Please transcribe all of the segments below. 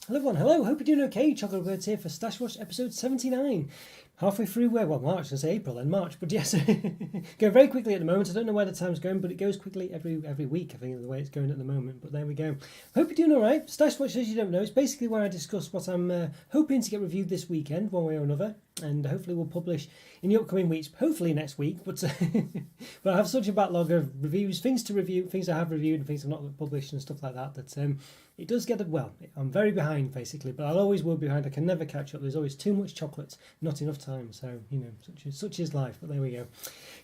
Hello everyone, hello, hope you're doing okay. Chocolate Roberto here for Stash Watch episode 79. Halfway through March, I was going to say April then March, but yes, going very quickly at the moment. I don't know where the time's going, but it goes quickly every week, I think, is the way it's going at the moment, but there we go. Hope you're doing alright. Stash Watch, as you don't know, is basically where I discuss what I'm hoping to get reviewed this weekend, one way or another, and hopefully we'll publish in the upcoming weeks, hopefully next week, but but I have such a backlog of reviews, things to review, things I have reviewed and things I've not published and stuff like that, that it does get, well, I'm very behind basically, but I'll always will be behind. I can never catch up. There's always too much chocolate, not enough time. So, you know, such is life, but there we go.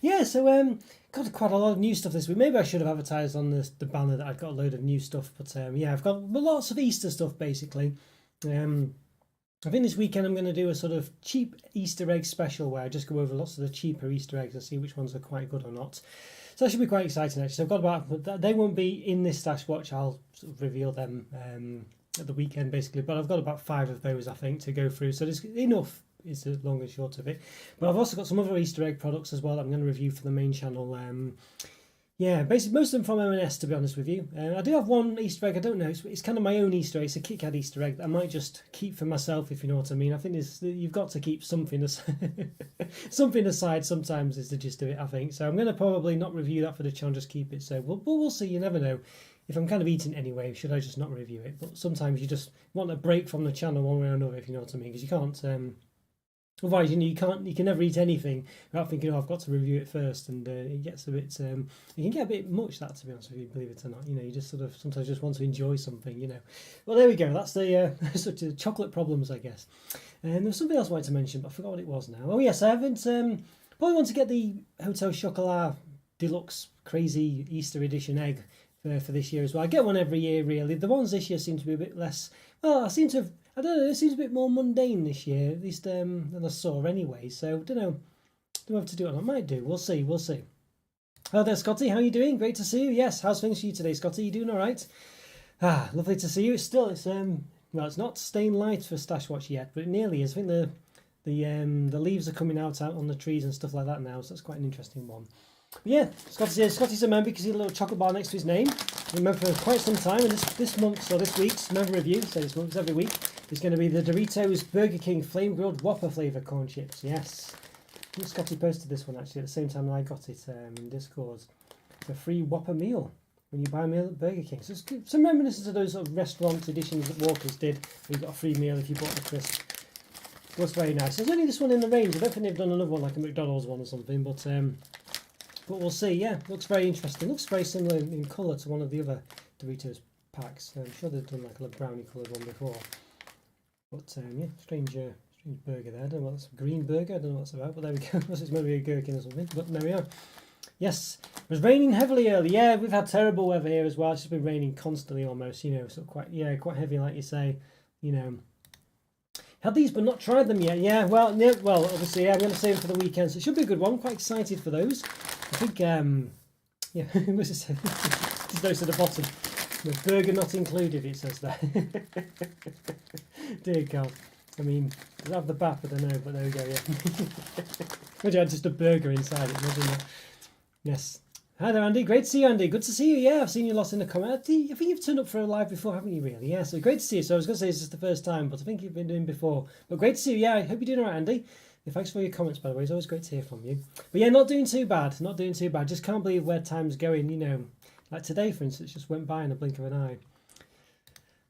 Yeah, so got quite a lot of new stuff this week. Maybe I should have advertised on the banner that I've got a load of new stuff, but yeah, I've got lots of Easter stuff basically. I think this weekend I'm going to do a sort of cheap Easter egg special where I just go over lots of the cheaper Easter eggs and see which ones are quite good or not. So that should be quite exciting actually. So I've got about, they won't be in this Stash Watch, I'll sort of reveal them at the weekend basically, but I've got about 5 of those I think to go through, so there's enough is the long and short of it. But I've also got some other Easter egg products as well that I'm going to review for the main channel. Yeah, basically most of them from M&S, to be honest with you. I do have one Easter egg, I don't know, it's kind of my own Easter egg, it's a Kit Kat Easter egg that I might just keep for myself, if you know what I mean. I think you've got to keep something aside, something aside sometimes is the gist of it, I think. So I'm going to probably not review that for the channel, just keep it. So we'll see, you never know. If I'm kind of eating anyway, should I just not review it? But sometimes you just want a break from the channel one way or another, if you know what I mean, because you can't... Otherwise, you know, you can never eat anything without thinking, oh, I've got to review it first, and it gets a bit, it can get a bit much, that, to be honest with you, believe it or not. You know, you just sort of sometimes just want to enjoy something, you know. Well, there we go. That's the such a chocolate problems, I guess. And there was something else I wanted to mention, but I forgot what it was now. Oh yes, I haven't probably want to get the Hotel Chocolat Deluxe Crazy Easter Edition egg for this year as well. I get one every year, really. The ones this year seem to be a bit less. Well, I seem to have. I don't know, it seems a bit more mundane this year, at least than I saw anyway, so I don't know, do I have to do it? I might do, we'll see. Hello there, Scotty, how are you doing? Great to see you. Yes, how's things for you today, Scotty? You doing alright? Ah, lovely to see you. It's well, it's not staying light for Stash Watch yet, but it nearly is. I think the leaves are coming out on the trees and stuff like that now, so that's quite an interesting one. But yeah, Scotty's a member because he's a little chocolate bar next to his name. Remember for quite some time, and this month's or this week's member review, so this month's every week, is going to be the Doritos Burger King Flame Grilled Whopper flavour corn chips. Yes, I think Scotty posted this one actually at the same time that I got it in Discord. It's a free Whopper meal when you buy a meal at Burger King. So it's some reminiscence of those sort of restaurant editions that Walker's did, where you got a free meal if you bought the crisp. It was very nice. There's only this one in the range. I don't think they've done another one like a McDonald's one or something, but we'll see. Yeah, looks very interesting. Looks very similar in colour to one of the other Doritos packs. I'm sure they've done like a brownie coloured one before. But yeah, strange burger there. I don't know what's green burger. I don't know what that's about, but there we go. Unless it's maybe a gherkin or something. But there we are. Yes, it was raining heavily early. Yeah, we've had terrible weather here as well. It's just been raining constantly almost. You know, so quite heavy, like you say. You know. Had these but not tried them yet. Yeah, well, obviously, yeah, I'm going to save them for the weekend, so it should be a good one. Quite excited for those. I think, yeah, what's it say? Just those at the bottom. The burger not included, it says there. Dear God. I mean, does it have the BAP? I don't know, but there we go, yeah. Imagine I had just a burger inside it, imagine that. Yes. Hi there, Andy. Great to see you, Andy. Good to see you. Yeah, I've seen you lots in the comments. I think you've turned up for a live before, haven't you, really? Yeah, so great to see you. So I was going to say this is the first time, but I think you've been doing before. But great to see you. Yeah, I hope you're doing all right, Andy. Yeah, thanks for your comments, by the way. It's always great to hear from you. But yeah, not doing too bad. Not doing too bad. Just can't believe where time's going, you know. Like today, for instance, just went by in a blink of an eye.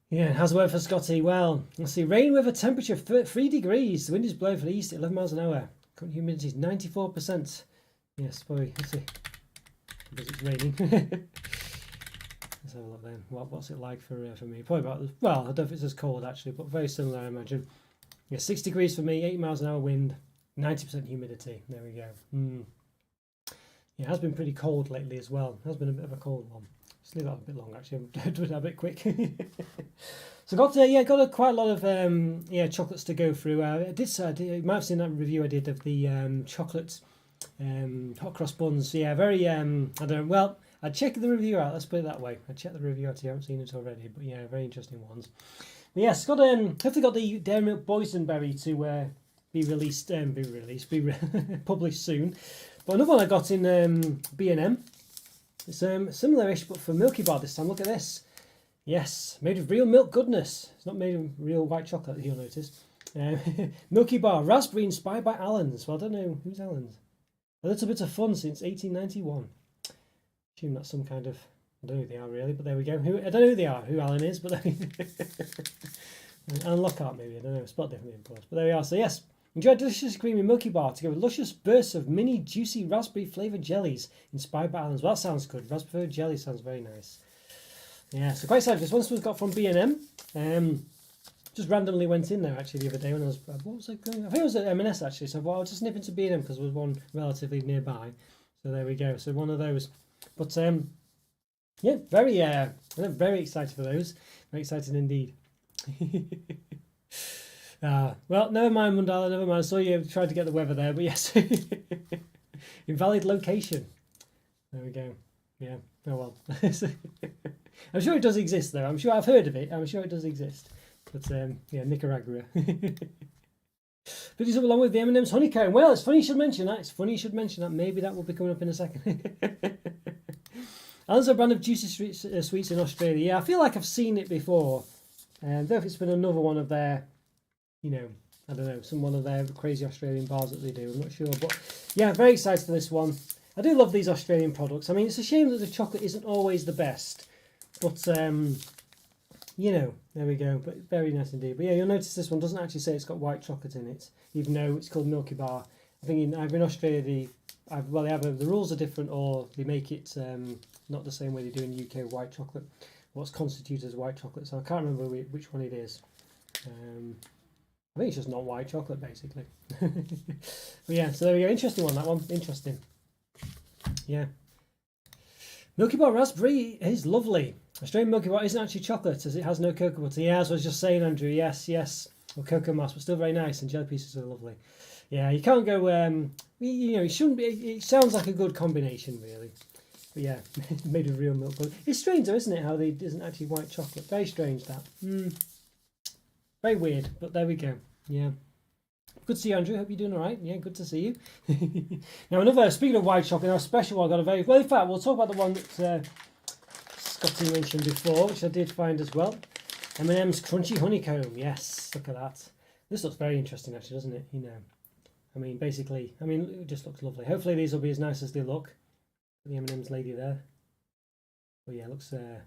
Yeah, how's the weather for Scotty? Well, let's see. Rain with a temperature of 3 degrees. The wind is blowing from the east at 11 miles an hour. Current humidity is 94%. Yes, probably. Let's see. Because it's raining. Let's have a look then. What's it like for me? Probably about, well, I don't know if it's as cold actually, but very similar, I imagine. Yeah, 6 degrees for me, 8 miles an hour wind, 90% humidity. There we go. Yeah, it has been pretty cold lately as well. It has been a bit of a cold one. Just leave that a bit long actually. I'm doing that a bit quick. So got quite a lot of chocolates to go through. You might have seen that review I did of the chocolate hot cross buns. Yeah, very I don't know. Well, I'd check the review out. Let's put it that way. I'd check the review out if you haven't seen it already. But yeah, very interesting ones. But yes, hopefully got the Dairy Milk Boysenberry to be published soon. But another one I got in B&M. It's similar-ish, but for Milky Bar this time. Look at this. Yes, made of real milk goodness. It's not made of real white chocolate, you'll notice. Milky Bar, raspberry inspired by Allen's. Well, I don't know, who's Allen's? A little bit of fun since 1891. Assume that's some kind of, I don't know who they are really, but there we go. I don't know who they are, who Allen is, but Alan Lockhart maybe, I don't know, spot differently of course. But there we are, so yes. Enjoy a delicious creamy Milky Bar to go with luscious bursts of mini juicy raspberry flavoured jellies inspired by Allen's. Well, that sounds good. Raspberry flavoured jelly sounds very nice. Yeah, so quite excited. This one was got from B&M. Just randomly went in there actually the other day when I was, what was I going? I think it was at M&S actually, so I thought I'll just nip into B&M because there was one relatively nearby. So there we go. So one of those. But yeah, very excited for those. Very excited indeed. Well, never mind, Mundala, never mind. I saw you tried to get the weather there, but yes. Invalid location. There we go. Yeah, oh well. I'm sure it does exist though. I'm sure I've heard of it. I'm sure it does exist. But yeah, Nicaragua. Finish up along with the M&M's honeycomb. Well, it's funny you should mention that. It's funny you should mention that. Maybe that will be coming up in a second. Allen's a brand of juicy sweets in Australia. Yeah, I feel like I've seen it before. I don't know if it's been another one of their, you know, I don't know, some one of their crazy Australian bars that they do. I'm not sure. But yeah, very excited for this one. I do love these Australian products. I mean, it's a shame that the chocolate isn't always the best. But, you know, there we go. But very nice indeed. But yeah, you'll notice this one doesn't actually say it's got white chocolate in it, even though it's called Milky Bar. I think either in Australia, the rules are different, or they make it not the same way they do in the UK with white chocolate. What's constituted as white chocolate. So I can't remember which one it is. I think it's just not white chocolate, basically. But yeah, so there we go. Interesting one, that one. Interesting. Yeah. Milky Bar Raspberry is lovely. Australian Milky Bar isn't actually chocolate, as it has no cocoa butter. Yeah, as I was just saying, Andrew. Yes. Or cocoa mass, but still very nice, and jelly pieces are lovely. Yeah, you can't go, you know, it shouldn't be, it sounds like a good combination, really. But yeah, made of real milk. It's strange though, isn't it, how they isn't actually white chocolate. Very strange, that. Very weird, but there we go. Yeah. Good to see you, Andrew. Hope you're doing all right. Yeah, good to see you. Now, speaking of white chocolate, now a special one I got a very, well, in fact, we'll talk about the one that Scotty mentioned before, which I did find as well. M&M's Crunchy Honeycomb. Yes, look at that. This looks very interesting, actually, doesn't it? You know, I mean, basically, it just looks lovely. Hopefully these will be as nice as they look. The M&M's lady there. But yeah, it looks, it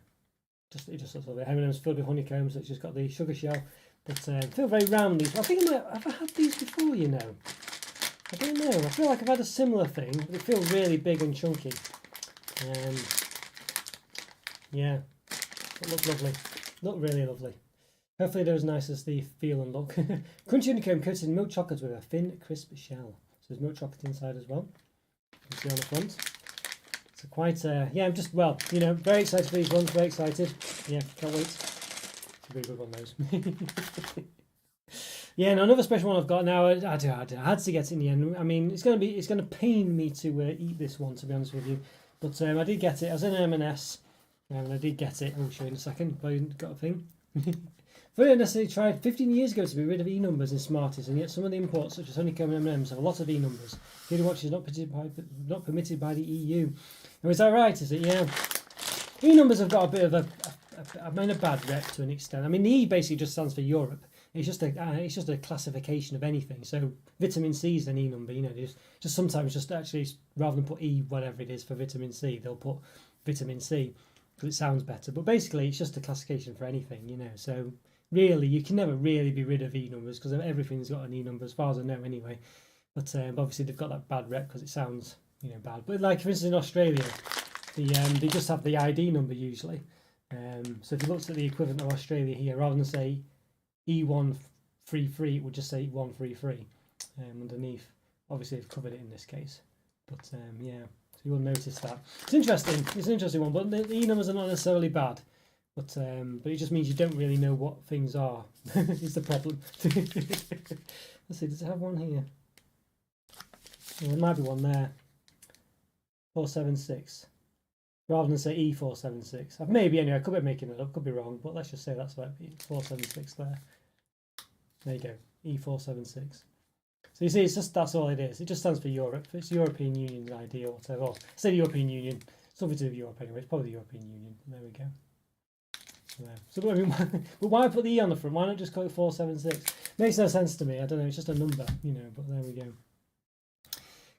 just looks lovely. M&M's filled with honeycomb, so it's just got the sugar shell. But feel very round these. I think have I had these before, you know? I don't know. I feel like I've had a similar thing, but they feel really big and chunky. Yeah, it looks lovely. Look really lovely. Hopefully they're as nice as they feel and look. Crunchy honeycomb coated in milk chocolate with a thin, crisp shell. So there's milk chocolate inside as well. You can see on the front. So quite, yeah, I'm just, well, you know, very excited for these ones. Very excited. Yeah, can't wait. It's a very good one, those. Yeah, and another special one I've got now. I had to get it in the end. I mean, it's going to pain me to eat this one, to be honest with you. But I did get it. I was in M&S, and I did get it. I'll show you in a second. But I got a thing. Very necessarily tried 15 years ago to be rid of e-numbers in Smarties, and yet some of the imports, such as honeycomb and M&M's, have a lot of e-numbers. Hidden watch is not permitted by the EU. Oh, is that right? Is it? Yeah. E-numbers have got a bit of a bad rep to an extent. I mean, the E basically just stands for Europe. It's just a classification of anything. So vitamin C is an E number. You know, just sometimes just actually rather than put E whatever it is for vitamin C, they'll put vitamin C because it sounds better. But basically, it's just a classification for anything. You know, so really you can never really be rid of E numbers because everything's got an E number as far as I know anyway. But obviously they've got that bad rep because it sounds, you know, bad. But like for instance in Australia, they just have the ID number usually. So if you looked at the equivalent of Australia here, rather than say E133, it would just say 133 underneath. Obviously they've covered it in this case. But yeah, so you will notice that. It's interesting. It's an interesting one, but the E numbers are not necessarily bad. But it just means you don't really know what things are. Is the problem. Let's see, does it have one here? Well, there might be one there. 476. Rather than say E476. Maybe anyway, I could be making it up, could be wrong, but let's just say that's about 476 there. There you go, E476. So you see, it's just, that's all it is. It just stands for Europe. It's European Union's ID or whatever. Or say the European Union. Something to do with Europe anyway. It's probably the European Union. There we go. Yeah. So I mean, but why put the E on the front? Why not just call it 476? Makes no sense to me. I don't know. It's just a number, you know. But there we go.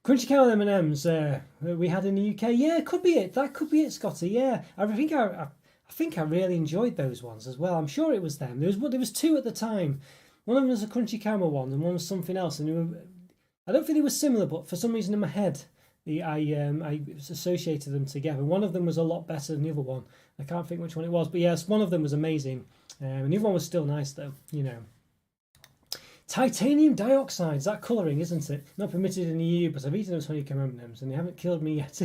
Crunchy caramel M&Ms we had in the UK. Yeah, could be it. That could be it, Scotty. Yeah, I think I really enjoyed those ones as well. I'm sure it was them. There was two at the time. One of them was a crunchy caramel one, and one was something else. And I don't think they were similar, but for some reason in my head, I associated them together. One of them was a lot better than the other one. I can't think which one it was, but yes, one of them was amazing. And the other one was still nice though, you know. Titanium dioxide, that colouring, isn't it? Not permitted in the EU, but I've eaten those honeycomb M&Ms and they haven't killed me yet.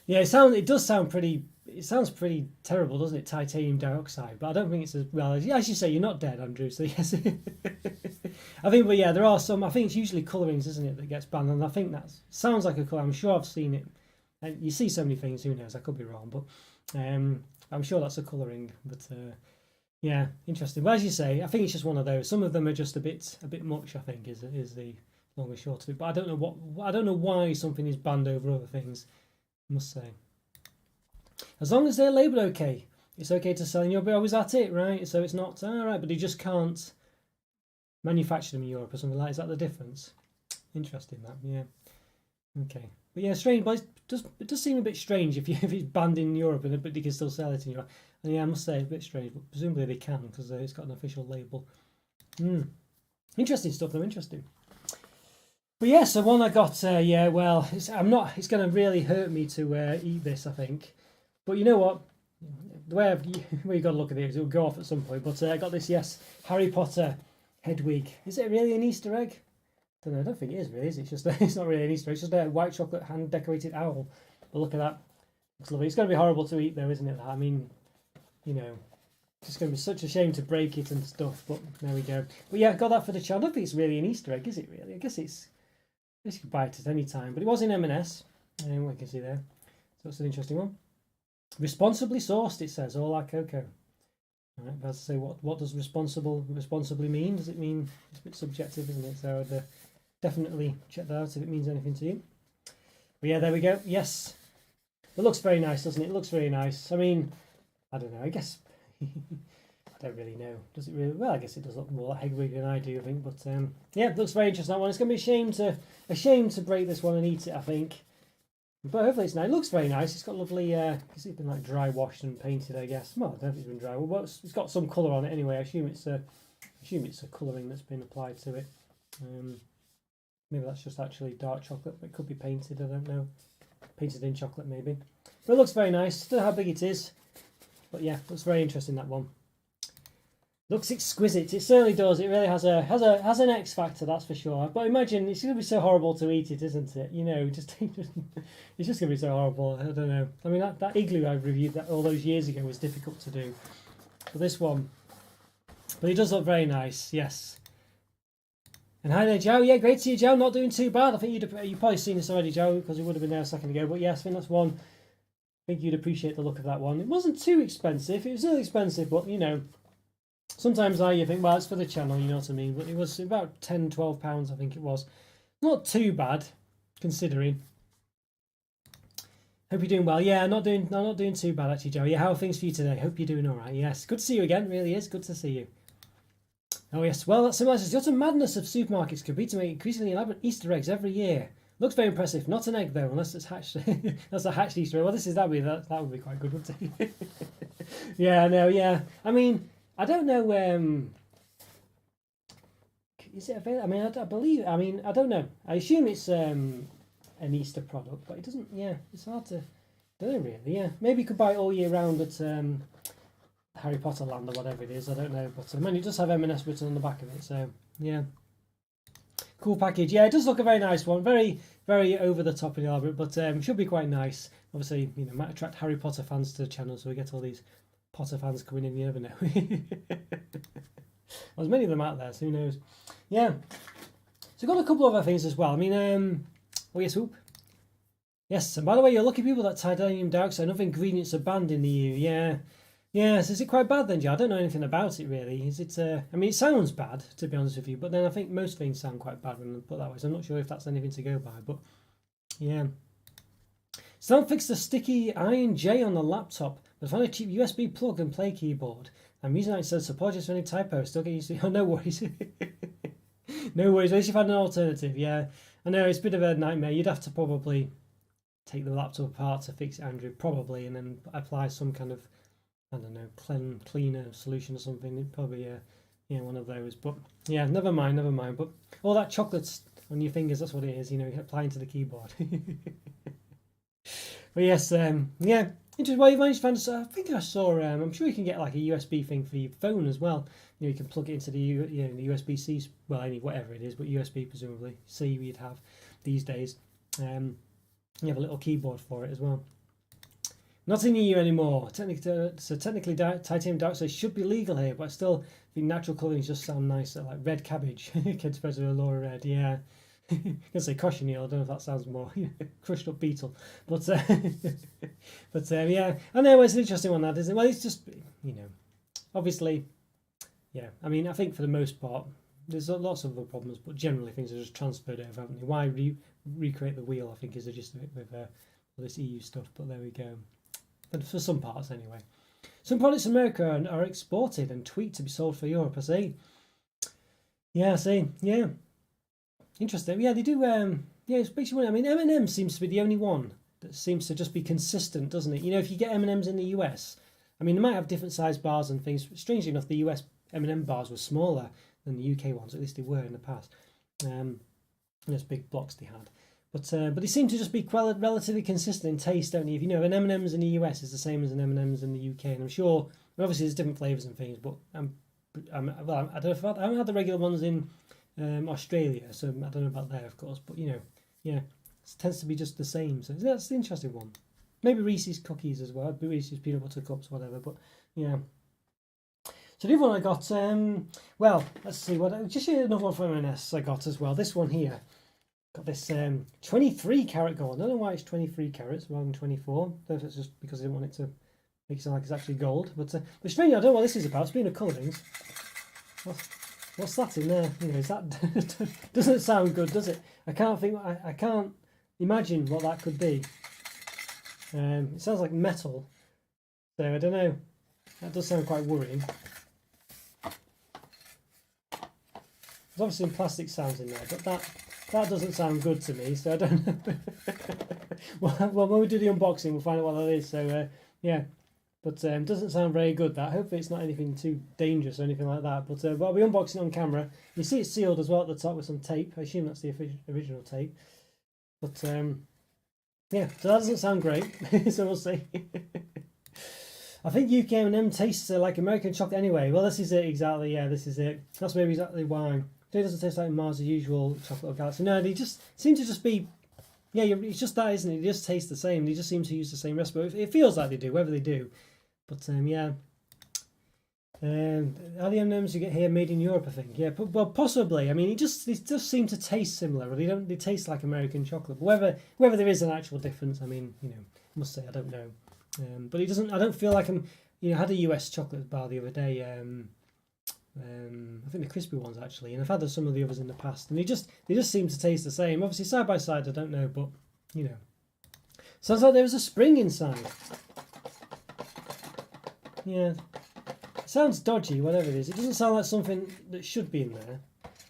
Yeah, it does sound pretty. It sounds pretty terrible, doesn't it? Titanium dioxide, but I don't think it's as well as you say. You're not dead, Andrew. So yes, I think. But yeah, there are some. I think it's usually colourings, isn't it, that gets banned, and I think that sounds like a colour. I'm sure I've seen it. And you see so many things. Who knows? I could be wrong, but I'm sure that's a colouring. But yeah, interesting. Well, as you say, I think it's just one of those. Some of them are just a bit much. I think is the long and short of it. But I don't know why something is banned over other things. I must say. As long as they're labelled okay, it's okay to sell in Europe. Oh, is that it, right? So it's not right, but they just can't manufacture them in Europe or something like that. Is that the difference? Interesting, that, yeah. Okay, but yeah, strange. But it does seem a bit strange if it's banned in Europe but you can still sell it in Europe. And yeah, I must say it's a bit strange, but presumably they can because it's got an official label. Interesting stuff, though. Interesting. But yeah, so one I got. Yeah, well, it's going to really hurt me to eat this, I think. But you know what? The way you got to look at it is it'll go off at some point. But I got this, yes, Harry Potter Hedwig. Is it really an Easter egg? I don't know. I don't think it is really. Is it? It's not really an Easter egg. It's just a white chocolate hand decorated owl. But look at that. Looks lovely. It's going to be horrible to eat though, isn't it? I mean, you know, it's just going to be such a shame to break it and stuff. But there we go. But yeah, I got that for the child. I don't think it's really an Easter egg, is it? Really? I guess you can buy it at any time. But it was in M&S. What you can see there. So it's an interesting one. Responsibly sourced, it says, all our cocoa. All right, but as I say, what does responsibly mean? Does it mean it's a bit subjective, isn't it? So I'd definitely check that out if it means anything to you. But yeah, there we go. Yes, it looks very nice, doesn't it? It looks very nice. I mean, I don't know. I guess I don't really know. Does it really? Well, I guess it does look more like Hedwig than I do, I think. But yeah, it looks very interesting. That one. It's going to be a shame to break this one and eat it, I think. But hopefully it's nice. It looks very nice. It's got lovely. It's been like dry washed and painted, I guess. Well, I don't think it's been dry. Well, it's got some colour on it anyway. I assume it's a colouring that's been applied to it. Maybe that's just actually dark chocolate. But it could be painted. I don't know. Painted in chocolate maybe. But it looks very nice. Don't know how big it is. But yeah, looks very interesting, that one. Looks exquisite. It certainly does. It really has an X factor, that's for sure. But imagine it's going to be so horrible to eat it, isn't it? You know, it's just going to be so horrible. I don't know. I mean, that igloo I reviewed that all those years ago was difficult to do. But this one, but it does look very nice. Yes. And hi there, Joe. Yeah, great to see you, Joe. Not doing too bad. I think you've probably seen this already, Joe, because it would have been there a second ago. But yes, I think that's one. I think you'd appreciate the look of that one. It wasn't too expensive. It was still expensive, but you know. Sometimes you think, well, it's for the channel, you know what I mean? But it was about £10, £12, I think it was. Not too bad, considering. Hope you're doing well. Yeah, I'm not doing too bad actually, Joe. Yeah, how are things for you today? Hope you're doing all right. Yes, good to see you again. Really is good to see you. Oh yes, well, that's similar. The utter madness of supermarkets could be to make increasingly elaborate Easter eggs every year. Looks very impressive. Not an egg though, unless it's hatched. That's a hatched Easter egg. Well, that would be quite good, wouldn't it? Yeah, no, yeah. I mean. I don't know. Is it available? I mean, I believe. I mean, I don't know. I assume it's an Easter product, but it doesn't. Yeah, it's hard to. I don't know really. Yeah, maybe you could buy it all year round at Harry Potter Land or whatever it is. I don't know, but I mean, it does have M&S written on the back of it. So yeah, cool package. Yeah, it does look a very nice one. Very, very over the top and elaborate, but should be quite nice. Obviously, you know, might attract Harry Potter fans to the channel, so we get all these Potter fans coming in, you never know. Well, there's many of them out there, so who knows. Yeah. So got a couple of other things as well. I mean, oh yes, whoop. Yes, and by the way, you're lucky people that titanium dioxide and other ingredients are banned in the EU. Yeah. Yes, is it quite bad then, Joe? I don't know anything about it really. Is it, I mean, it sounds bad, to be honest with you, but then I think most things sound quite bad when I put it that way, so I'm not sure if that's anything to go by, but yeah. Still fix the sticky INJ on the laptop. but I found a cheap USB plug and play keyboard. I'm using that instead, so apologies for any typos. Still get used to it. Oh, no worries. No worries. At least you've had an alternative. Yeah, I know it's a bit of a nightmare. You'd have to probably take the laptop apart to fix it, Andrew, probably, and then apply some kind of, I don't know, cleaner solution or something. It probably, yeah, one of those. But yeah, never mind. But all that chocolate's on your fingers, that's what it is. Applying to the keyboard. But yes, yeah. Interesting. Well, you managed to find. I think I saw. I'm sure you can get like a USB thing for your phone as well. You can plug it into the the USB-C. Well, any whatever it is, but USB presumably C you'd have these days. You have a little keyboard for it as well. Not in the EU anymore. Technically, titanium dioxide should be legal here, but I still think natural colourings just sound nicer, like red cabbage. Kids better Laura Red, yeah. I can say cochineal. I don't know if that sounds more crushed up beetle, but yeah. I know it's an interesting one, that isn't it? Well, it's just obviously, yeah. I mean, I think for the most part, there's lots of other problems, but generally things are just transferred over, haven't they? Why recreate the wheel? I think is the gist of it with all this EU stuff. But there we go. But for some parts, anyway. Some products in America are exported and tweaked to be sold for Europe. I see. Yeah, I see. Yeah. Interesting. Yeah, they do. Yeah, it's basically. I mean, M&M seems to be the only one that seems to just be consistent, doesn't it? If you get M&Ms in the US, I mean, they might have different size bars and things. Strangely enough, the US M&M bars were smaller than the UK ones. At least they were in the past. Those big blocks they had, but they seem to just be relatively consistent in taste, don't you? If an M&Ms in the US is the same as an M&Ms in the UK, and I'm sure obviously there's different flavors and things, but well, I don't know if I haven't had the regular ones in Australia, so I don't know about there, of course, but yeah, it tends to be just the same. So that's the interesting one. Maybe Reese's cookies as well, Reese's peanut butter cups, whatever. But yeah. So the other one I got, well, let's see just another one from M&S I got as well. This one here, got this 23 carat gold. I don't know why it's 23 carats rather than 24. I don't know if it's just because I didn't want it to make it sound like it's actually gold. But strange, I don't know what this is about. Speaking of colourings, what's that in there? Is that doesn't sound good, does it? I can't imagine what that could be. It sounds like metal, so I don't know. That does sound quite worrying. There's obviously some plastic sounds in there, but that doesn't sound good to me. So I don't know. Well, when we do the unboxing, we'll find out what that is. So yeah. But it doesn't sound very good, that. Hopefully it's not anything too dangerous or anything like that. But I'll be unboxing on camera. You see it's sealed as well at the top with some tape. I assume that's the original tape. But yeah, so that doesn't sound great. So we'll see. I think UK M&M tastes like American chocolate anyway. Well, this is it exactly. Yeah, this is it. That's maybe exactly why. It doesn't taste like Mars' usual chocolate or galaxy. No, they just seem to just be... Yeah, it's just that, isn't it? They just taste the same. They just seem to use the same recipe. It feels like they do, whether they do. But yeah, are the M&Ms you get here made in Europe? I think, yeah, well, possibly. I mean, they just seem to taste similar. They taste like American chocolate. But whether there is an actual difference, I mean, I must say I don't know. But it doesn't. I don't feel like I'm. I had a US chocolate bar the other day. I think the crispy ones actually, and I've had some of the others in the past, and they just seem to taste the same. Obviously, side by side, I don't know, but sounds like there was a spring inside. Yeah, it sounds dodgy, whatever it is. It doesn't sound like something that should be in there.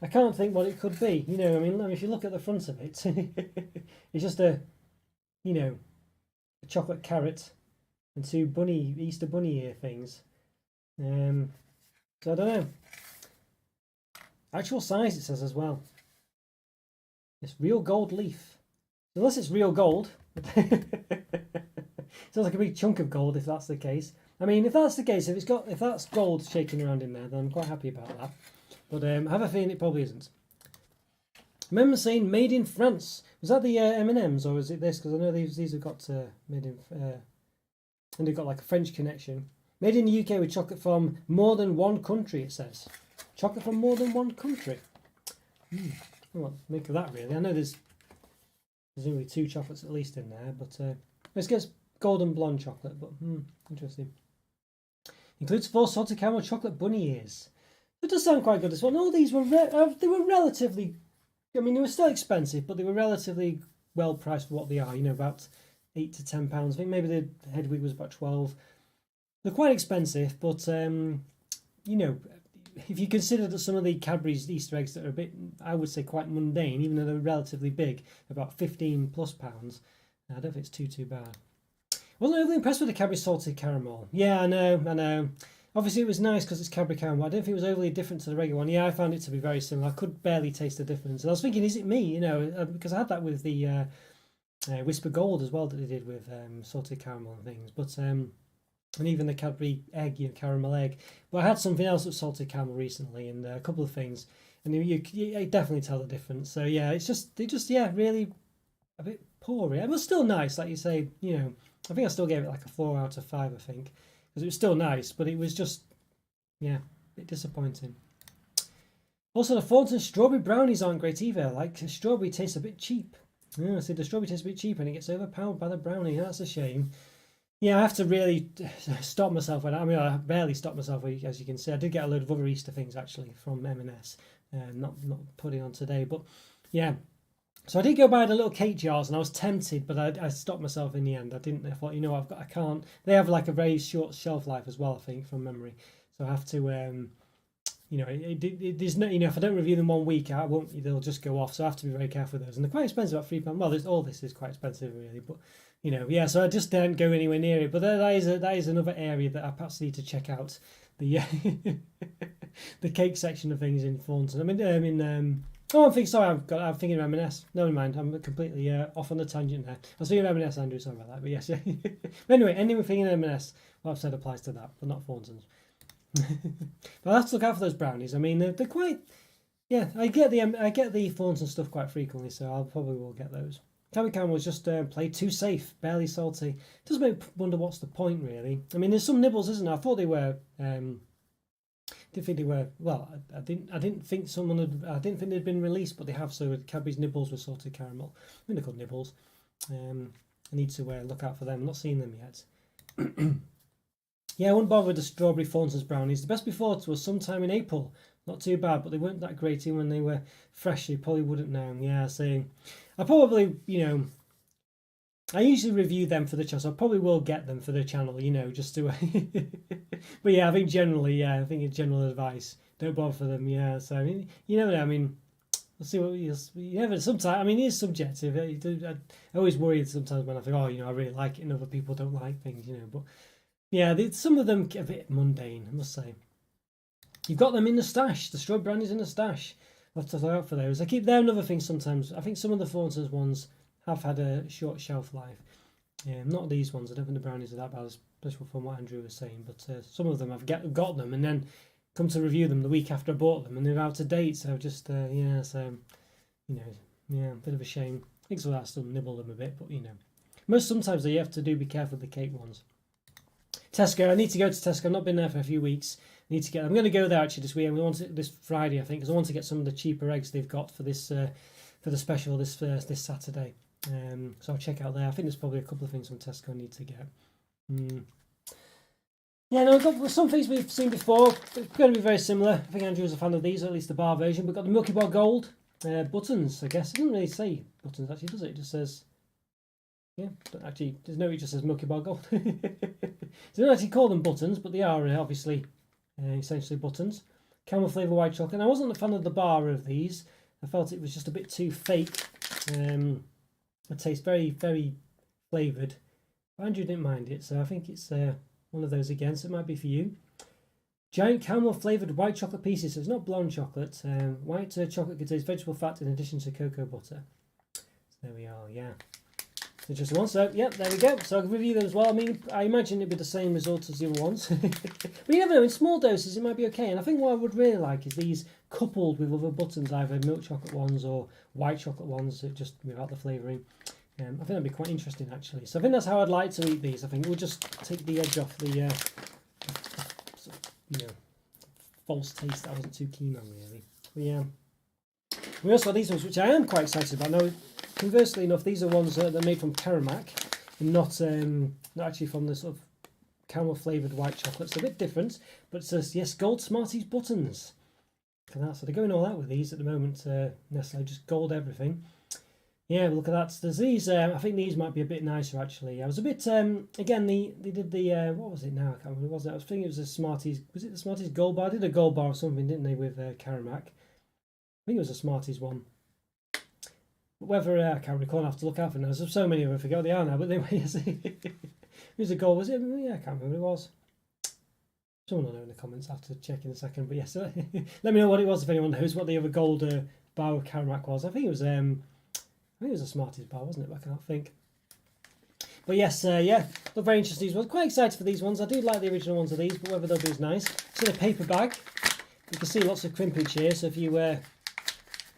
I can't think what it could be. I mean, if you look at the front of it, it's just a chocolate carrot and two Easter bunny ear things. So I don't know. Actual size it says as well. It's real gold leaf. Unless it's real gold. Sounds like a big chunk of gold if that's the case. I mean, if that's the case, if that's gold shaking around in there, then I'm quite happy about that. But I have a feeling it probably isn't. Remember saying made in France? Was that the M&Ms or was it this? Because I know these have got made in, and they've got like a French connection. Made in the UK with chocolate from more than one country. It says chocolate from more than one country. What to make of that really? I know there's presumably two chocolates at least in there, but let's get golden blonde chocolate. But interesting. Includes 4 salted caramel chocolate bunny ears. It does sound quite good as well. All these were they were relatively. I mean, they were still expensive, but they were relatively well priced for what they are. About £8 to £10. I think maybe the head wheat was about 12. They're quite expensive, but you know, if you consider that some of the Cadbury's Easter eggs that are a bit, I would say, quite mundane, even though they're relatively big, about £15+, I don't think it's too bad. Wasn't overly impressed with the Cadbury salted caramel. Yeah, I know. Obviously, it was nice because it's Cadbury caramel. I don't think it was overly different to the regular one. Yeah, I found it to be very similar. I could barely taste the difference. And I was thinking, is it me? Because I had that with the Whisper Gold as well that they did with salted caramel and things. But and even the Cadbury egg, caramel egg. But I had something else with salted caramel recently, and a couple of things, and you definitely tell the difference. So yeah, really a bit poor. It was still nice, like you say. I think I still gave it like a 4 out of 5. I think because it was still nice, but it was just a bit disappointing. Also, the Thornton strawberry brownies aren't great either. Like strawberry tastes a bit cheap. Yeah, see, the strawberry tastes a bit cheap and it gets overpowered by the brownie. That's a shame. Yeah, I have to really stop myself. I barely stop myself, as you can see. I did get a load of other Easter things actually from M&S, not putting on today, but yeah. So I did go buy the little cake jars, and I was tempted, but I stopped myself in the end. I didn't. I thought, I can't. They have like a very short shelf life as well, I think, from memory. So I have to. There's no. If I don't review them 1 week, I won't. They'll just go off. So I have to be very careful with those, and they're quite expensive, about £3. Well, all this is quite expensive, really, but. So I just don't go anywhere near it. But that is another area that I perhaps need to check out the the cake section of things in Thornton. I'm thinking of M&S. Never mind, I'm completely off on the tangent there. I was thinking of M&S, Andrew. Sorry about that, but yes. But anyway, anything in M&S, what I've said applies to that, but not Thornton's. But I'll have to look out for those brownies. They're quite. Yeah, I get the Thornton stuff quite frequently, so I'll probably will get those. Cadbury caramel was just played too safe, barely salty. Does make me wonder what's the point, really. There's some nibbles, isn't there? I thought they were. Didn't think they were. Well, I didn't think they'd been released, but they have. So Cadbury's nibbles with salted caramel. They're called nibbles. I need to look out for them. I'm not seeing them yet. Yeah, I wouldn't bother with the strawberry Thornton's brownies. The best before was sometime in April. Not too bad, but they weren't that great even when they were fresh. You probably wouldn't know. Yeah, so I probably, I usually review them for the channel, so I probably will get them for the channel, just to. But yeah, I think it's general advice. Don't bother for them. Yeah, so you never know. We'll see what you never. Sometimes, it is subjective. I always worry sometimes when I think, I really like it, and other people don't like things, But yeah, some of them get a bit mundane, I must say. You've got them in the stash. The strawberry brownies in the stash. I'll have to look out for those. They're another thing sometimes. I think some of the Thornton's ones have had a short shelf life. Not these ones. I don't think the brownies are that bad, especially from what Andrew was saying. But some of them I've got them and then come to review them the week after I bought them and they're out of date. So just a bit of a shame. I think so that still nibble them a bit, but sometimes you have to be careful with the cake ones. Tesco. I need to go to Tesco. I've not been there for a few weeks. I'm going to go there actually this week. This Friday, I think, because I want to get some of the cheaper eggs they've got for this for the special this Saturday. So I'll check out there. I think there's probably a couple of things from Tesco I need to get. Yeah, no, I've got some things we've seen before. It's going to be very similar. I think Andrew was a fan of these, or at least the bar version. We've got the Milky Bar Gold buttons, I guess. It doesn't really say buttons, actually, does it? It just says... Yeah, but actually, there's no, it just says Milky Bar Gold. So they don't actually call them buttons, but they are obviously essentially buttons. Caramel flavour white chocolate. And I wasn't a fan of the bar of these. I felt it was just a bit too fake. It tastes very, very flavoured. Andrew didn't mind it, so I think it's one of those again, so it might be for you. Giant caramel flavoured white chocolate pieces. So it's not blonde chocolate. White chocolate contains vegetable fat in addition to cocoa butter. So there we are, yeah. Interesting one. So, yeah, there we go. So I can review them as well. I imagine it'd be the same result as the other ones. But you never know. In small doses, it might be okay. And I think what I would really like is these coupled with other buttons, either milk chocolate ones or white chocolate ones, just without the flavouring. I think that'd be quite interesting, actually. So I think that's how I'd like to eat these. I think we'll just take the edge off the, false taste that I wasn't too keen on, really. But yeah. We also got these ones, which I am quite excited about. Now, conversely enough, these are ones that are made from Caramac, and not actually from the sort of caramel flavoured white chocolate. It's a bit different, but it says, yes, Gold Smarties buttons. So they're going all out with these at the moment. Nestle, just gold everything. Yeah, look at that. There's these. I think these might be a bit nicer actually. I was a bit. Again, they did the. What was it now? I can't remember. Was it? I was thinking it was a Smarties. Was it the Smarties Gold Bar? They did a Gold Bar or something, didn't they, with Caramac? I think it was a Smarties one. But whether I can't recall. I have to look out for now. There's so many of them. I forget what they are now. But anyway, yes. It was a gold. Was it? Yeah, I can't remember what it was. Someone will know in the comments. I have to check in a second. But yes, let me know what it was if anyone knows what the other gold bar with Caramac was. I think it was. I think it was a Smarties bar, wasn't it? I can't think. But yes, yeah, look very interesting. I was quite excited for these ones. I do like the original ones of these, but whether they'll be as nice. It's in a paper bag. You can see lots of crimpage here. So if you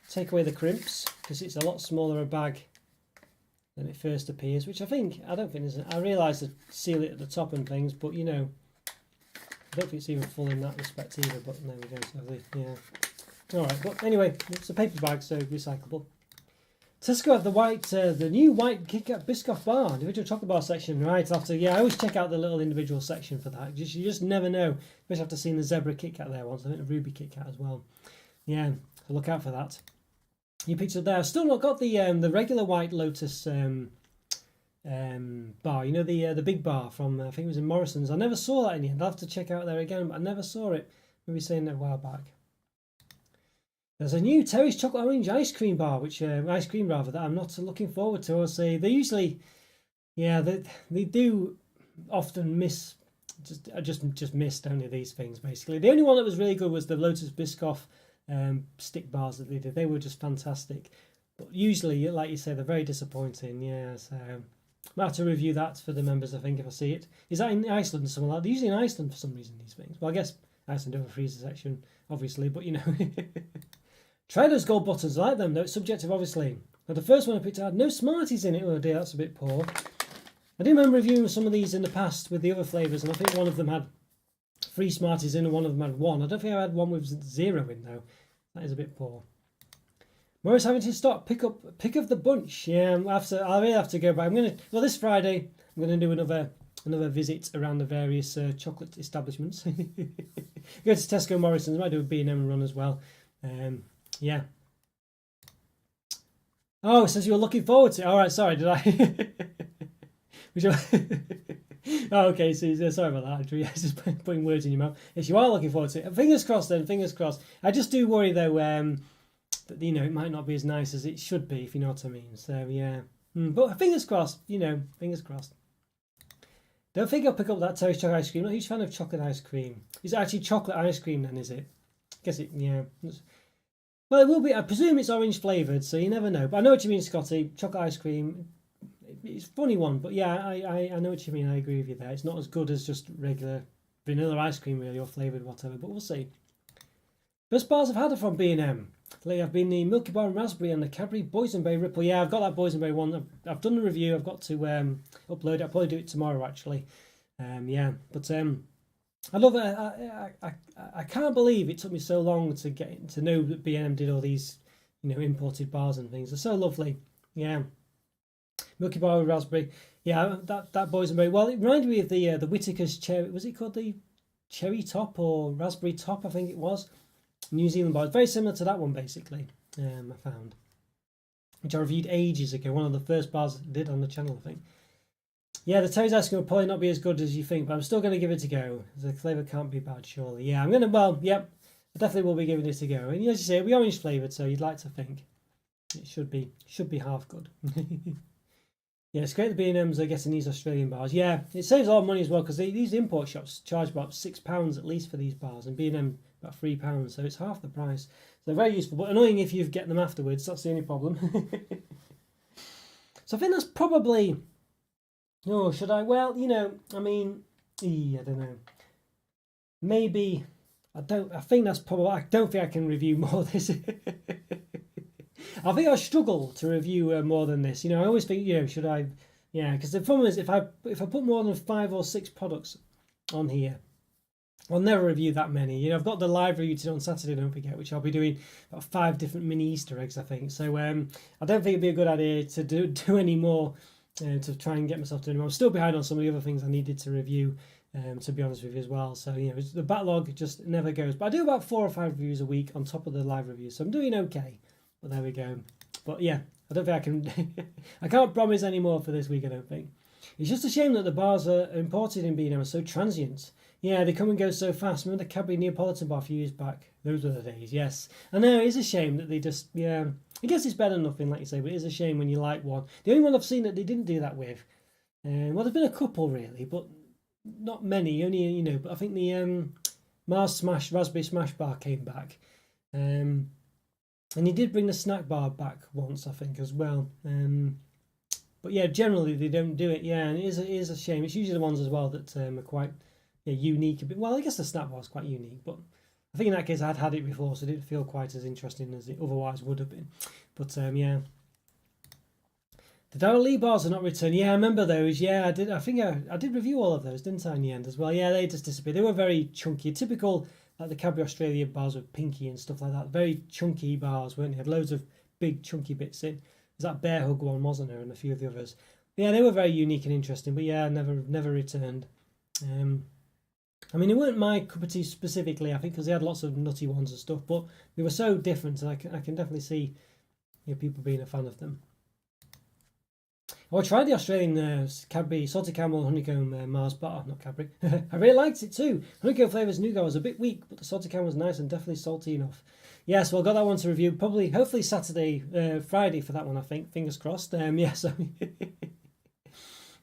take away the crimps, because it's a lot smaller a bag than it first appears, which I don't think there's. I realise to seal it at the top and things, but you know, I don't think it's even full in that respect either. But there we go. So yeah. All right. But anyway, it's a paper bag, so recyclable. Tesco have the new white Kit Kat Biscoff bar, individual chocolate bar section. Right, after I always check out the little individual section for that. You just never know. Especially after seeing the zebra Kit Kat there once. I think the ruby Kit Kat as well. Yeah, so look out for that. New picture there. I've still not got the regular White Lotus bar. You know, the big bar from I think it was in Morrison's. I never saw that in the end. I'll have to check out there again, but I never saw it. Maybe saying that a while back. There's a new Terry's Chocolate Orange ice cream bar, ice cream rather, that I'm not looking forward to. I'll say they usually, yeah, they do often miss, just miss, don't they, these things basically. The only one that was really good was the Lotus Biscoff stick bars that they did. They were just fantastic. But usually, like you say, they're very disappointing. Yeah, so I might have to review that for the members, I think, if I see it. Is that in Iceland or something like that? They're usually in Iceland for some reason, these things. Well, I guess Iceland have a freezer section, obviously, but you know. Try those gold buttons, I like them, though it's subjective, obviously. But the first one I picked out had no Smarties in it. Oh dear, that's a bit poor. I do remember reviewing some of these in the past with the other flavours, and I think one of them had 3 Smarties in and one of them had 1. I don't think I had one with 0 in, though. That is a bit poor. Morris having to stop, pick of the bunch. Yeah, I'll really have to go back. This Friday, I'm going to do another visit around the various chocolate establishments. Go to Tesco, Morrison's, might do a B&M run as well. Yeah. Oh, it says you were looking forward to it. All right, sorry, did I? Oh, okay, so sorry about that. Just putting words in your mouth. Yes, you are looking forward to it. Fingers crossed then, fingers crossed. I just do worry though that, you know, it might not be as nice as it should be, if you know what I mean. So, yeah. But fingers crossed, you know, fingers crossed. Don't think I'll pick up that Terry's chocolate ice cream. I'm not a huge fan of chocolate ice cream. Is it actually chocolate ice cream then, is it? I guess it, yeah. Well, it will be. I presume it's orange flavoured, so you never know. But I know what you mean, Scotty. Chocolate ice cream. It's a funny one, but yeah, I know what you mean. I agree with you there. It's not as good as just regular vanilla ice cream, really, or flavoured, whatever. But we'll see. Best bars I've had are from B&M. Lately, I've been the Milky Bar and Raspberry and the Cadbury Boysenberry Ripple. Yeah, I've got that Boysenberry one. I've done the review. I've got to upload it. I'll probably do it tomorrow, actually. Yeah, but I love it. I can't believe it took me so long to get to know that B&M did all these, you know, imported bars and things. They're so lovely. Yeah. Milky Bar with raspberry. Yeah, that Boysenberry. Well, it reminded me of the Whittaker's cherry. Was it called the cherry top or raspberry top? I think it was. New Zealand bar. It's very similar to that one, basically. I found, which I reviewed ages ago. One of the first bars I did on the channel, I think. Yeah, the Terry's ice cream will probably not be as good as you think, but I'm still going to give it a go. The flavour can't be bad, surely. Yeah, I'm going to, well, yep, I definitely will be giving it a go. And as you say, it'll be orange flavoured, so you'd like to think it should be half good. Yeah, it's great the B&Ms are getting these Australian bars. Yeah, it saves a lot of money as well, because these import shops charge about £6 at least for these bars, and B&M about £3, so it's half the price. So they're very useful, but annoying if you get them afterwards. That's the only problem. So I think that's probably... Oh, should I? Well, you know, I mean, I don't know. Maybe I think that's probably. I don't think I can review more of this. I think I struggle to review more than this. You know, I always think, you know, should I? Yeah, because the problem is if I put more than 5 or 6 products on here, I'll never review that many. You know, I've got the live review today on Saturday, don't forget, which I'll be doing about 5 different mini Easter eggs, I think. So I don't think it'd be a good idea to do any more. To try and get myself to anymore. I'm still behind on some of the other things I needed to review, to be honest with you as well. So, you know, the backlog just never goes. But I do about 4 or 5 reviews a week on top of the live reviews, so I'm doing okay. But there we go. But yeah, I don't think I can. I can't promise any more for this week, I don't think. It's just a shame that the bars are imported in B&M are so transient. Yeah, they come and go so fast. Remember the Cadbury Neapolitan bar a few years back? Those were the days, yes. I know, it is a shame that they just, yeah. I guess it's better than nothing, like you say, but it is a shame when you like one. The only one I've seen that they didn't do that with, well, there's been a couple really, but not many, only, you know, but I think the Mars Smash, Raspberry Smash bar came back. And he did bring the snack bar back once, I think, as well. But yeah, generally they don't do it. Yeah, and it is a shame. It's usually the ones as well that are quite unique a bit. Well, I guess the snack bar is quite unique, but I think in that case I'd had it before, so it didn't feel quite as interesting as it otherwise would have been. But yeah. The Darrell Lee bars are not returned. Yeah, I remember those. Yeah, I did. I think I did review all of those, didn't I, in the end as well? Yeah, they just disappeared. They were very chunky, typical like the Cadbury Australia bars with pinky and stuff like that. Very chunky bars, weren't they? Had loads of big chunky bits in. There's that Bear Hug one, wasn't there, and a few of the others. Yeah, they were very unique and interesting, but yeah, never returned. I mean, they weren't my cup of tea specifically, I think, because they had lots of nutty ones and stuff, but they were so different, and I can definitely see people being a fan of them. Oh, I tried the Australian Cadbury Salted Caramel Honeycomb Mars bar, not Cadbury. I really liked it too. Honeycomb flavours nougat was a bit weak, but the salted caramel was nice and definitely salty enough. Yes, well, I got that one to review. Hopefully Saturday, Friday for that one, I think. Fingers crossed. Yeah, so...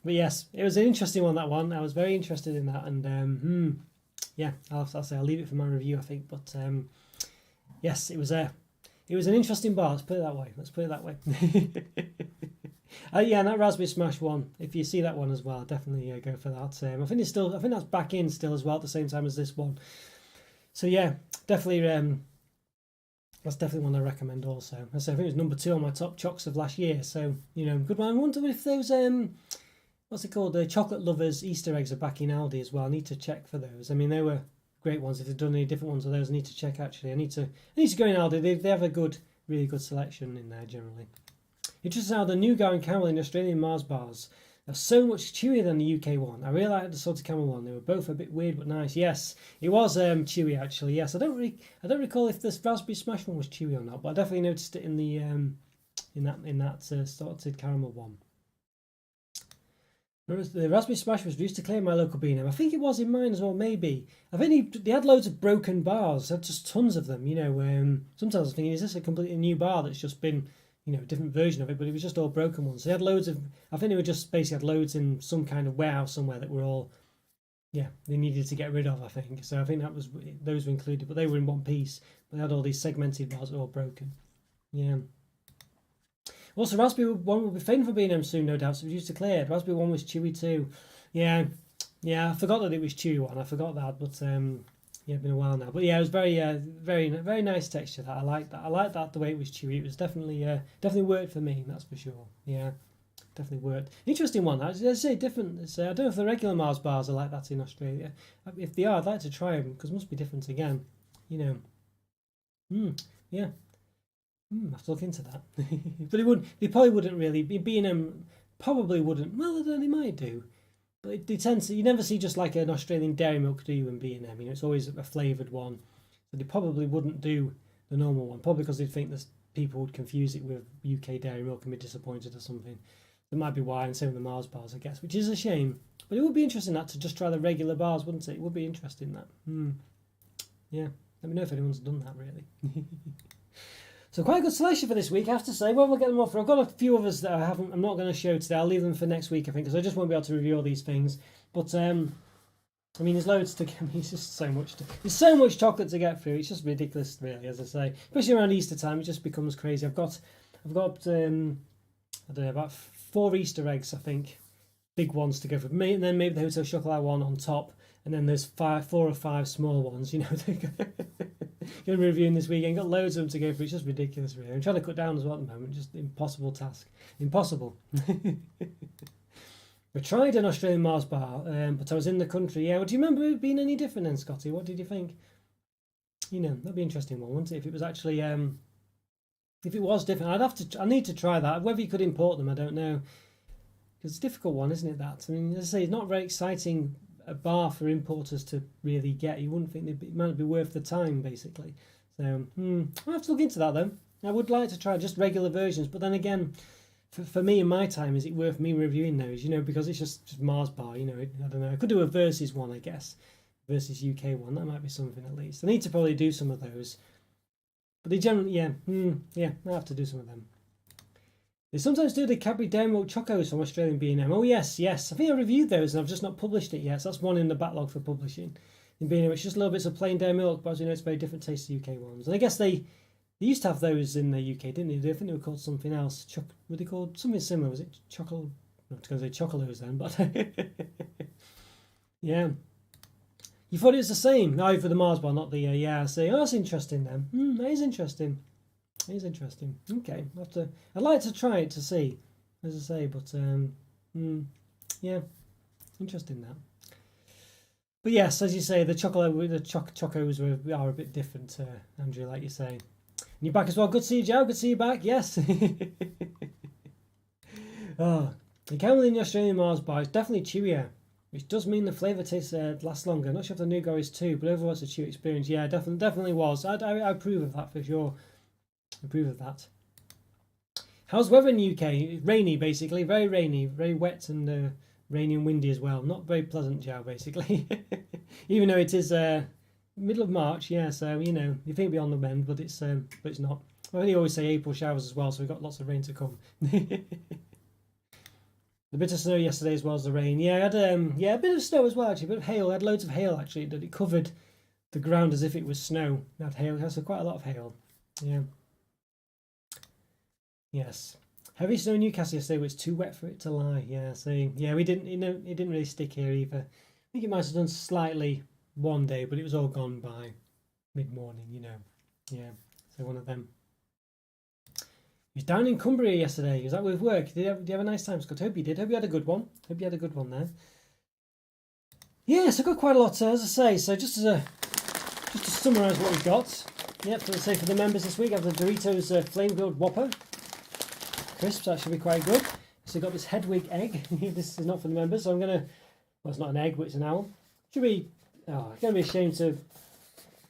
But yes, it was an interesting one, that one. I was very interested in that. And yeah, I'll say I'll leave it for my review, I think. But yes, it was an interesting bar. Let's put it that way. Yeah, and that Raspberry Smash one, if you see that one as well, definitely go for that. I think that's back in still as well at the same time as this one. So yeah, definitely that's definitely one I recommend also. I think it was number 2 on my top chocs of last year. So, good one. I wonder if those what's it called? The Chocolate Lovers Easter eggs are back in Aldi as well. I need to check for those. I mean, they were great ones. If they've done any different ones of those, I need to check actually. I need to go in Aldi. They have a really good selection in there generally. Interesting how the nougat and caramel in the Australian Mars bars are so much chewier than the UK one. I really liked the salted caramel one. They were both a bit weird but nice. Yes, it was chewy actually. Yes, I don't recall if this Raspberry Smash one was chewy or not, but I definitely noticed it in the in that salted caramel one. The Raspberry Smash was used to clear my local B&M. I think it was in mine as well, maybe. I think they had loads of broken bars. They had just tons of them. Sometimes I was thinking, is this a completely new bar that's just been a different version of it, but it was just all broken ones. They had loads of, I think they were just basically had loads in some kind of warehouse somewhere that were all, they needed to get rid of, I think. So I think those were included, but they were in one piece. But they had all these segmented bars that were all broken. Yeah. Also, Raspberry one will be famous for B&M soon, no doubt, so it was used to clear. The Raspberry one was chewy too. Yeah, I forgot that it was chewy one. I forgot that, but it's been a while now. But yeah, it was very nice texture. That I like that. I like that the way it was chewy. It was definitely worked for me. That's for sure. Yeah, definitely worked. Interesting one. As I say, different. I don't know if the regular Mars bars are like that in Australia. If they are, I'd like to try them because it must be different again. Yeah. I have to look into that. But they probably wouldn't really. B&M probably wouldn't. Well, they might do. But they tend to. You never see just like an Australian dairy milk, do you, in B&M? It's always a flavoured one. So they probably wouldn't do the normal one. Probably because they think that people would confuse it with UK dairy milk and be disappointed or something. That might be why, and same with the Mars bars, I guess, which is a shame. But it would be interesting that to just try the regular bars, wouldn't it? It would be interesting that. Yeah. Let me know if anyone's done that, really. So quite a good selection for this week, I have to say. Well, we'll get them off. I've got a few others that I'm not going to show today. I'll leave them for next week, I think, because I just won't be able to review all these things. But I mean, there's loads to get. There's just so much. There's so much chocolate to get through. It's just ridiculous, really, as I say. Especially around Easter time, it just becomes crazy. I've got I don't know, about 4 Easter eggs, I think, big ones to go for. And then maybe the Hotel Chocolat one on top, and then there's 4 or 5 small ones. Going to be reviewing this weekend. Got loads of them to go through. It's just ridiculous, really. I'm trying to cut down as well at the moment. Just impossible task. Impossible. I tried an Australian Mars bar, but I was in the country. Yeah, well, do you remember it being any different then, Scotty? What did you think? That'd be an interesting one, wouldn't it? If it was actually, if it was different, I need to try that. Whether you could import them, I don't know. Because it's a difficult one, isn't it? That, I mean, as I say, it's not very exciting. A bar for importers to really get. You wouldn't think it might be worth the time, basically. So I'll have to look into that though. I would like to try just regular versions, but then again, for me in my time, is it worth me reviewing those? Because it's just Mars bar. I don't know. I could do a versus one, I guess, versus UK one. That might be something at least. I need to probably do some of those, but they generally, yeah, I have to do some of them. They sometimes do the Cadbury Dairy Milk Chocos from Australian B&M. Oh yes. I think I reviewed those and I've just not published it yet. So that's one in the backlog for publishing. In B&M, it's just little bits of plain dairy milk, but as you know, it's very different taste to UK ones. And I guess they used to have those in the UK, didn't they? I think they were called something else. Were they called something similar? Was it Chocolo? I was going to say Chocolos then, but yeah. You thought it was the same? No, for the Mars bar, not the yeah. See, that's interesting then. That is interesting. It is interesting. Okay, I'd like to try it to see, as I say, but yeah, interesting that. But yes, as you say, the chocos are a bit different, Andrew, like you say. And you're back as well. Good to see you, Joe. Good to see you back. Yes. Oh, the caramel in the Australian Mars bar is definitely chewier, which does mean the flavour tastes lasts longer. I'm not sure if the nougat is too, but overall it's a chewy experience. Yeah, definitely was. I approve of that for sure. Approve of that. How's weather in the UK? Rainy, basically. Very rainy. Very wet and rainy and windy as well. Not very pleasant, Joe, basically. Even though it is middle of March, yeah, so, you think it'd be on the mend, but it's not. I only always say April showers as well, so we've got lots of rain to come. The bit of snow yesterday as well as the rain. Yeah, I had a bit of snow as well, actually. A bit of hail. I had loads of hail, actually, that it covered the ground as if it was snow. It had hail. It has quite a lot of hail. Yeah. Yes. Heavy snow in Newcastle yesterday was too wet for it to lie. Yeah, so yeah, we didn't. It didn't really stick here either. I think it might have done slightly one day, but it was all gone by mid-morning. Yeah. So one of them. He was down in Cumbria yesterday. Was that with work? Did you have a nice time, Scott? Hope you did. Hope you had a good one. Hope you had a good one there. Yes, I've got quite a lot, as I say. So just to summarise what we've got. Yep. So let's say for the members this week, I have the Doritos Flame Grilled Whopper crisps. That should be quite good. So I've got this Hedwig egg. This is not for the members, so I'm gonna. Well, it's not an egg, but it's an owl. Should be. Oh, it's gonna be a shame to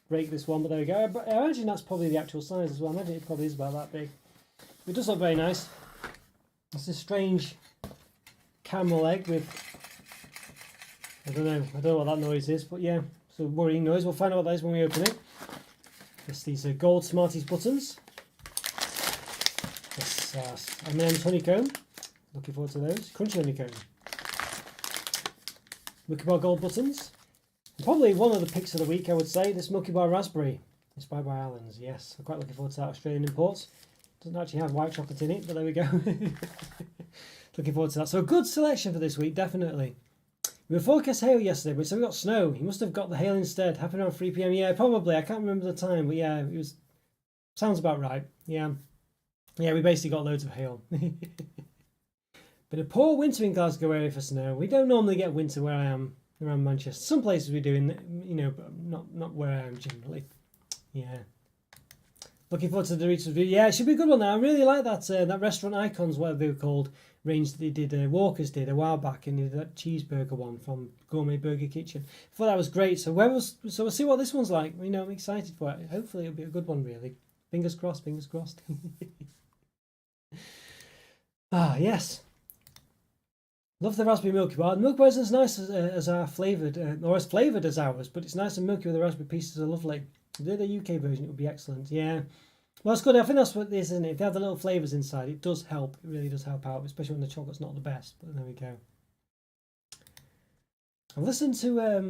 break this one, but there we go. But I imagine that's probably the actual size as well. I imagine it probably is about that big. It does look very nice. It's a strange caramel egg with. I don't know what that noise is, but yeah, it's a worrying noise. We'll find out what that is when we open it. It's these gold Smarties buttons. M&M's honeycomb. Looking forward to those. Crunchy honeycomb. Milky Bar gold buttons. And probably one of the picks of the week, I would say. This Milky Bar raspberry, inspired by Allen's. Yes, I'm quite looking forward to that Australian import. Doesn't actually have white chocolate in it, but there we go. Looking forward to that. So a good selection for this week, definitely. We were forecast hail yesterday, but so we got snow. He must have got the hail instead. Happened around 3 p.m. Yeah, probably. I can't remember the time, but yeah, it was. Sounds about right. Yeah. Yeah, we basically got loads of hail. But a poor winter in Glasgow area for snow. We don't normally get winter where I am around Manchester. Some places we do, but not where I am generally. Yeah. Looking forward to the Doritos review. Yeah, it should be a good one now. I really like that restaurant Icons, whatever they were called, range that they did, Walker's did a while back, and they did that cheeseburger one from Gourmet Burger Kitchen. I thought that was great. So we'll see what this one's like. I'm excited for it. Hopefully it'll be a good one, really. Fingers crossed, fingers crossed. Yes. Love the raspberry Milky Bar. The Milky Bar isn't as nice as our flavoured, or as flavoured as ours, but it's nice and milky with the raspberry pieces are lovely. If they're the UK version, it would be excellent. Yeah. Well, it's good. I think that's what it is, isn't it? If they have the little flavours inside, it does help. It really does help out, especially when the chocolate's not the best. But there we go. I've listened to a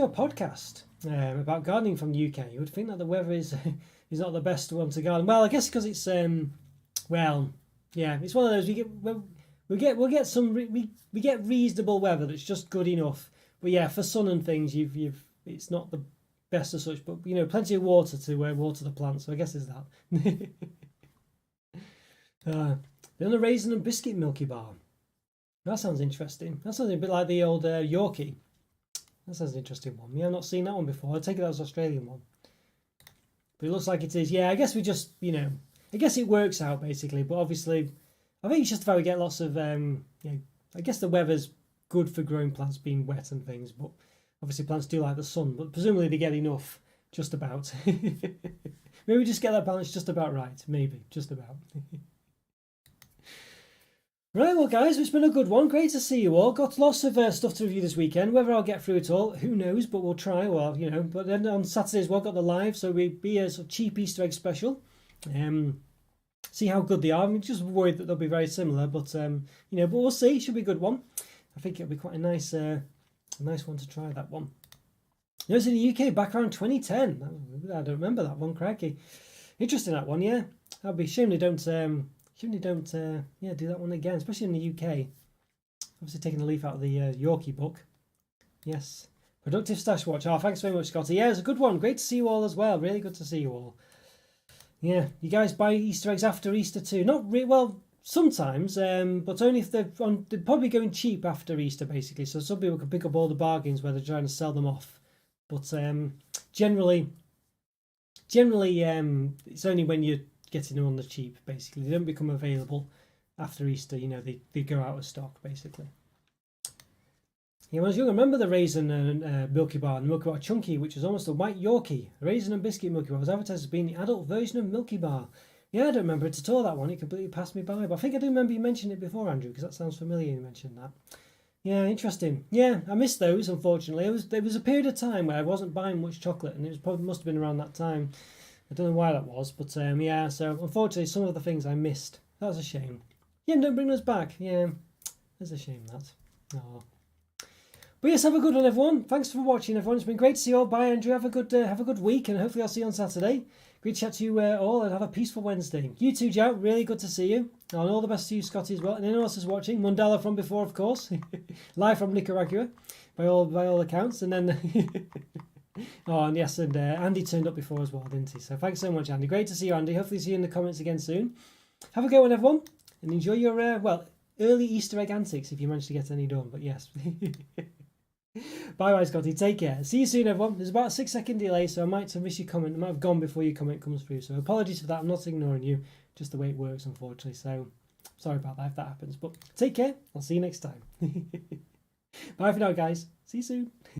podcast about gardening from the UK. You would think that the weather is not the best one to garden. Well, I guess because it's yeah, it's one of those we get reasonable weather that's just good enough. But yeah, for sun and things, it's not the best as such. But plenty of water to water the plants. So I guess there's that. Then a raisin and biscuit Milky Bar. That sounds interesting. That sounds a bit like the old Yorkie. That sounds an interesting one. Yeah, I've not seen that one before. I take it that was an Australian one. But it looks like it is. Yeah, I guess we just I guess it works out basically, but obviously, I think it's just about we get lots of, I guess the weather's good for growing plants being wet and things, but obviously plants do like the sun, but presumably they get enough, just about. Maybe just get that balance just about right. Maybe, just about. Right, well, guys, it's been a good one. Great to see you all. Got lots of stuff to review this weekend. Whether I'll get through it all, who knows, but we'll try. Well, you know, but then on Saturdays, we've got the live, so we'll be a sort of cheap Easter egg special. See how good they are. I'm just worried that they'll be very similar, but, you know, but we'll see. Should be a good one. I think it'll be quite a nice one to try, that one. It was in the UK back around 2010. I don't remember that one, crikey. Interesting, that one, yeah. I'll be ashamed they don't do that one again, especially in the UK. Obviously taking a leaf out of the Yorkie book. Yes. Productive Stash Watch. Oh, thanks very much, Scotty. Yeah, it's a good one. Great to see you all as well. Really good to see you all. Yeah, you guys buy Easter eggs after Easter too? Not really, well, sometimes, but only if they're probably going cheap after Easter, basically. So some people can pick up all the bargains where they're trying to sell them off. But generally, it's only when you're getting them on the cheap, basically. They don't become available after Easter. You know, they go out of stock, basically. Yeah, when I was young, I remember the raisin and Milky Bar, and Milky Bar Chunky, which was almost a white Yorkie. The raisin and biscuit Milky Bar was advertised as being the adult version of Milky Bar. Yeah, I don't remember it at all, that one. It completely passed me by. But I think I do remember you mentioning it before, Andrew, because that sounds familiar, you mentioned that. Yeah, interesting. Yeah, I missed those, unfortunately. There was a period of time where I wasn't buying much chocolate, and it must have been around that time. I don't know why that was, but yeah, so unfortunately some of the things I missed. That was a shame. Yeah, don't bring those back. Yeah, that's a shame, that. Oh. But yes, have a good one, everyone. Thanks for watching, everyone. It's been great to see you all. Bye, Andrew. Have a good week, and hopefully I'll see you on Saturday. Great to chat to you all, and have a peaceful Wednesday. You too, Joe. Really good to see you. And all the best to you, Scotty, as well. And anyone else is watching, Mundala from before, of course. Live from Nicaragua, by all accounts. And then... oh, and yes, and Andy turned up before as well, didn't he? So thanks so much, Andy. Great to see you, Andy. Hopefully see you in the comments again soon. Have a good one, everyone. And enjoy your, early Easter egg antics if you manage to get any done. But yes... Bye, Scotty. Take care. See you soon, everyone. There's about a 6-second delay, so I might have missed your comment. I might have gone before your comment comes through. So apologies for that. I'm not ignoring you. Just the way it works, unfortunately. So sorry about that if that happens. But take care. I'll see you next time. Bye for now, guys. See you soon.